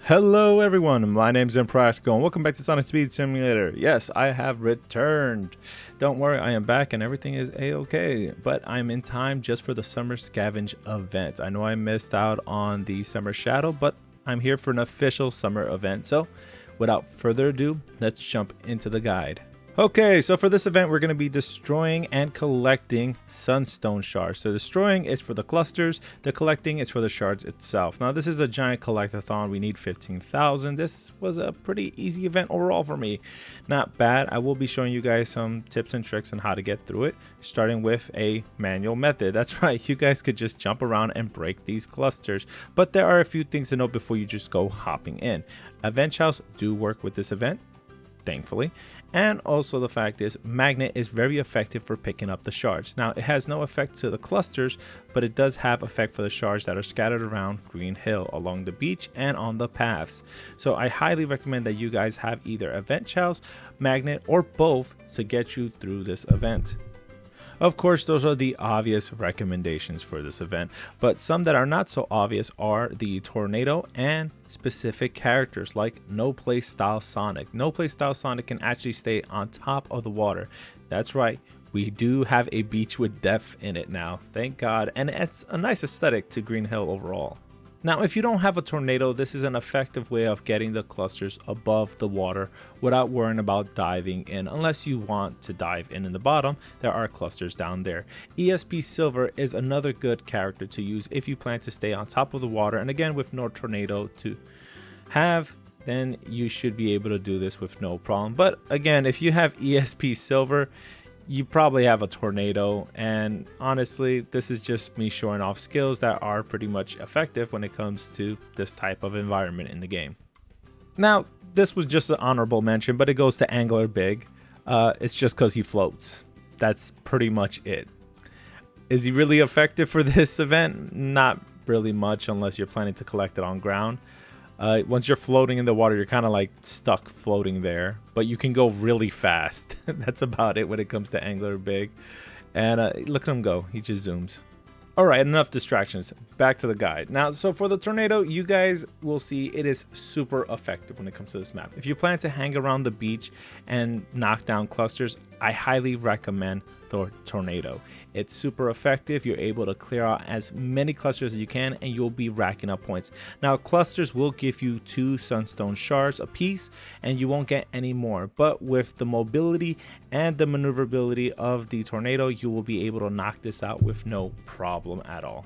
Hello everyone, my name's Impractical and welcome back to Sonic Speed Simulator. Yes, I have returned. Don't worry, I am back and everything is a-okay, but I'm in time just for the Summer Scavenge event. I know I missed out on the Summer Shadow, but I'm here for an official summer event. So without further ado, let's jump into the guide. Okay, so for this event, we're going to be destroying and collecting Sunstone shards. So destroying is for the clusters, the collecting is for the shards itself. Now, this is a giant collectathon. We need 15,000. This was a pretty easy event overall for me. Not bad. I will be showing you guys some tips and tricks on how to get through it, starting with a manual method. That's right, you guys could just jump around and break these clusters. But there are a few things to note before you just go hopping in. Event Chows do work with this event, thankfully, and also the fact is magnet is very effective for picking up the shards. Now it has no effect to the clusters, but it does have effect for the shards that are scattered around Green Hill, along the beach, and on the paths. So I highly recommend that you guys have either event chows, magnet, or both to get you through this event. Of course, those are the obvious recommendations for this event, but some that are not so obvious are the tornado and specific characters like No Play Style Sonic. No Play Style Sonic can actually stay on top of the water. That's right, we do have a beach with depth in it now, thank God, and it's a nice aesthetic to Green Hill overall. Now, if you don't have a tornado, this is an effective way of getting the clusters above the water without worrying about diving in. Unless you want to dive in the bottom, there are clusters down there. ESP Silver is another good character to use if you plan to stay on top of the water. And again, with no tornado to have, then you should be able to do this with no problem. But again, if you have ESP Silver, you probably have a tornado, and honestly, this is just me showing off skills that are pretty much effective when it comes to this type of environment in the game. Now, this was just an honorable mention, but it goes to Angler Big. It's just because he floats. That's pretty much it. Is he really effective for this event? Not really much unless you're planning to collect it on ground. Once you're floating in the water, you're kind of like stuck floating there, but you can go really fast. That's about it when it comes to Angler Big. And look at him go, he just zooms. All right, enough distractions, back to the guide. Now, so for the tornado, you guys will see it is super effective when it comes to this map. If you plan to hang around the beach and knock down clusters, I highly recommend the tornado. It's super effective. You're able to clear out as many clusters as you can and you'll be racking up points. Now, clusters will give you 2 Sunstone shards a piece and you won't get any more, but with the mobility and the maneuverability of the tornado, you will be able to knock this out with no problem at all.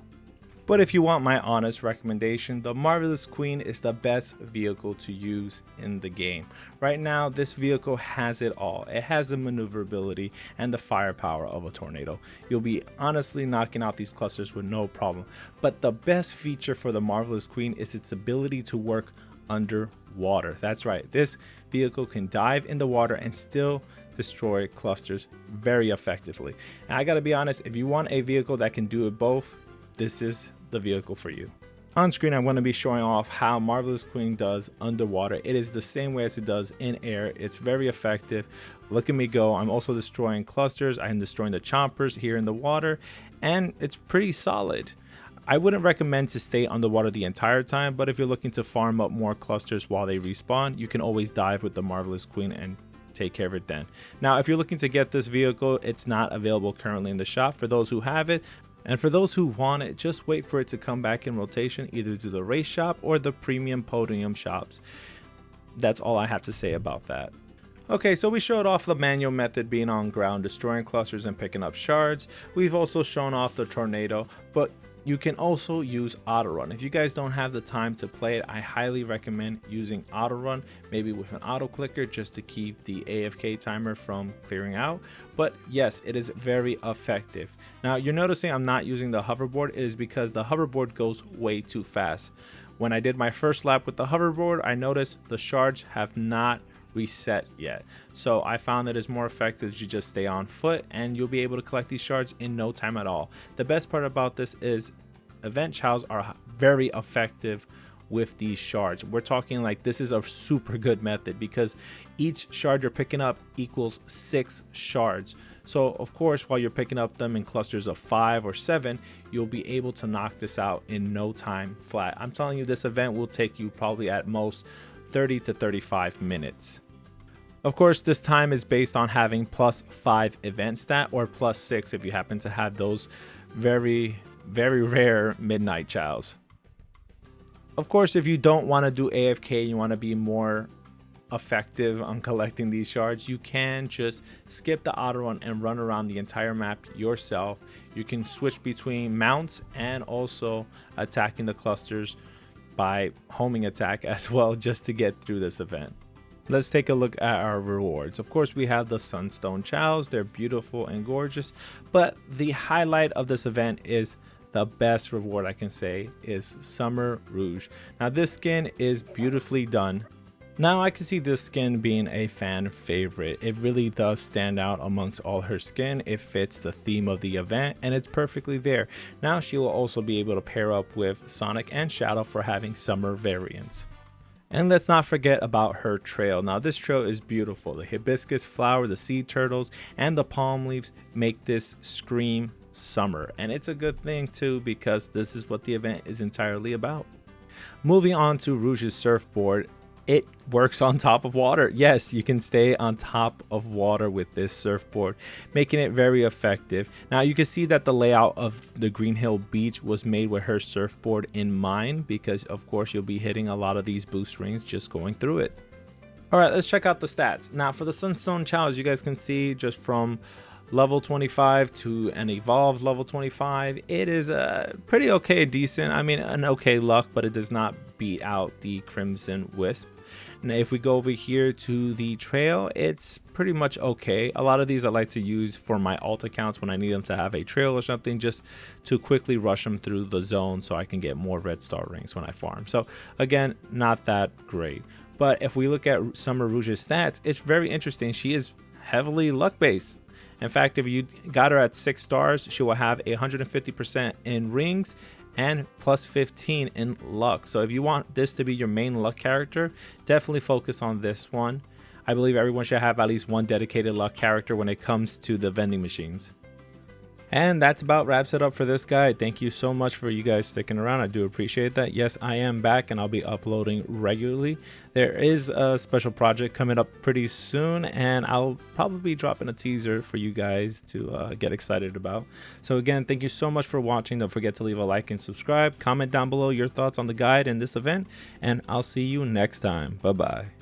But if you want my honest recommendation, the Marvelous Queen is the best vehicle to use in the game. Right now, this vehicle has it all. It has the maneuverability and the firepower of a tornado. You'll be honestly knocking out these clusters with no problem. But the best feature for the Marvelous Queen is its ability to work underwater. That's right, this vehicle can dive in the water and still destroy clusters very effectively. And I gotta be honest, if you want a vehicle that can do it both, this is the vehicle for you. On screen, I'm going to be showing off how Marvelous Queen does underwater. It is the same way as it does in air. It's very effective. Look at me go. I'm also destroying clusters. I'm destroying the chompers here in the water, and it's pretty solid. I wouldn't recommend to stay underwater the entire time, but if you're looking to farm up more clusters while they respawn, you can always dive with the Marvelous Queen and take care of it then. Now, if you're looking to get this vehicle, it's not available currently in the shop for those who have it. And for those who want it, just wait for it to come back in rotation either to the race shop or the premium podium shops. That's all I have to say about that. Okay, so we showed off the manual method being on ground, destroying clusters and picking up shards. We've also shown off the tornado, but you can also use auto run. If you guys don't have the time to play it, I highly recommend using auto run, maybe with an auto clicker just to keep the AFK timer from clearing out. But yes, it is very effective. Now you're noticing I'm not using the hoverboard. It is because the hoverboard goes way too fast. When I did my first lap with the hoverboard, I noticed the shards have not reset yet, so I found that it's more effective to just stay on foot and you'll be able to collect these shards in no time at all. The best part about this is event chows are very effective with these shards. We're talking like this is a super good method because each shard you're picking up equals 6 shards. So of course, while you're picking up them in clusters of 5 or 7, you'll be able to knock this out in no time flat. I'm telling you, this event will take you probably at most 30 to 35 minutes. Of course, this time is based on having +5 event stat or +6 if you happen to have those very rare midnight chows. Of course, if you don't want to do AFK and you want to be more effective on collecting these shards, you can just skip the auto run and run around the entire map yourself. You can switch between mounts and also attacking the clusters by homing attack as well, just to get through this event. Let's take a look at our rewards. Of course, we have the Sunstone chows. They're beautiful and gorgeous, but the highlight of this event is the best reward I can say is Summer Rouge. Now this skin is beautifully done. Now I can see this skin being a fan favorite. It really does stand out amongst all her skin. It fits the theme of the event and it's perfectly there. Now she will also be able to pair up with Sonic and Shadow for having summer variants. And let's not forget about her trail. Now this trail is beautiful. The hibiscus flower, the sea turtles, and the palm leaves make this scream summer. And it's a good thing too, because this is what the event is entirely about. Moving on to Rouge's surfboard. It works on top of water. Yes, you can stay on top of water with this surfboard, making it very effective. Now you can see that the layout of the Green Hill Beach was made with her surfboard in mind, because of course you'll be hitting a lot of these boost rings just going through it. All right, let's check out the stats. Now for the Sunstone Chao, as you guys can see, just from level 25 to an evolved level 25, it is pretty okay, decent. I mean, an okay luck, but it does not beat out the Crimson Wisp. Now if we go over here to the trail, it's pretty much okay. A lot of these I like to use for my alt accounts when I need them to have a trail or something, just to quickly rush them through the zone so I can get more red star rings when I farm. So again, not that great. But if we look at Summer Rouge's stats, it's very interesting. She is heavily luck based. In fact, if you got her at 6 stars, she will have 150% in rings and plus 15 in luck. So if you want this to be your main luck character, definitely focus on this one. I believe everyone should have at least one dedicated luck character when it comes to the vending machines. And that's about wraps it up for this guide. Thank you so much for you guys sticking around. I do appreciate that. Yes, I am back and I'll be uploading regularly. There is a special project coming up pretty soon and I'll probably be dropping a teaser for you guys to get excited about. So again, thank you so much for watching. Don't forget to leave a like and subscribe. Comment down below your thoughts on the guide and this event, and I'll see you next time. Bye-bye.